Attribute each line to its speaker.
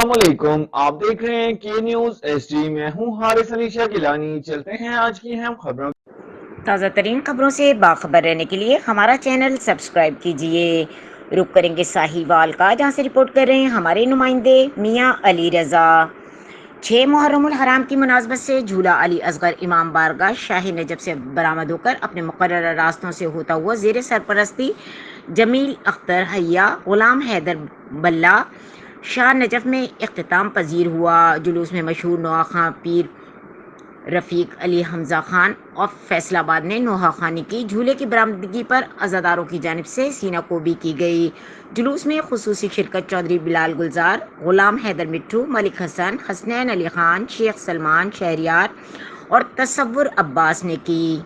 Speaker 1: अस्सलाम वालेकुम। आप देख रहे हैं के न्यूज एसडी। मैं हूं हारिस अली शाह गिलानी। चलते हैं आज की अहम खबरों।
Speaker 2: ताज़ा तरीन खबरों से बाखबर रहने के लिए हमारा चैनल सब्सक्राइब कीजिए। रुक करेंगे साहिवाल का, जहाँ से रिपोर्ट कर रहे हैं हमारे नुमाइंदे मियाँ अली रज़ा। 6 मुहर्रमुल हराम की मुनासबत से झूला अली असगर इमाम बारगाह शाही नजब से बरामद होकर अपने मुकर्रर रास्तों से होता हुआ ज़ेर सरपरस्ती जमील अख्तर हैया गुलाम हैदर बल्ला शाह नजफ में इख्तिताम पजीर हुआ। जुलूस में मशहूर नोआ खां पीर रफ़ीक अली हमज़ा खान और फैसलाबाद ने नोहा खानी की झूले की बरामदगी पर अज़ादारों की जानिब से सीना कोबी की गई। जुलूस में खुसूसी शिरकत चौधरी बिलाल गुलजार, गुलाम हैदर मिट्ठू, मलिक हसन, हसनैन अली खान, शेख सलमान शहरियार और तसव्वुर अब्बास ने की।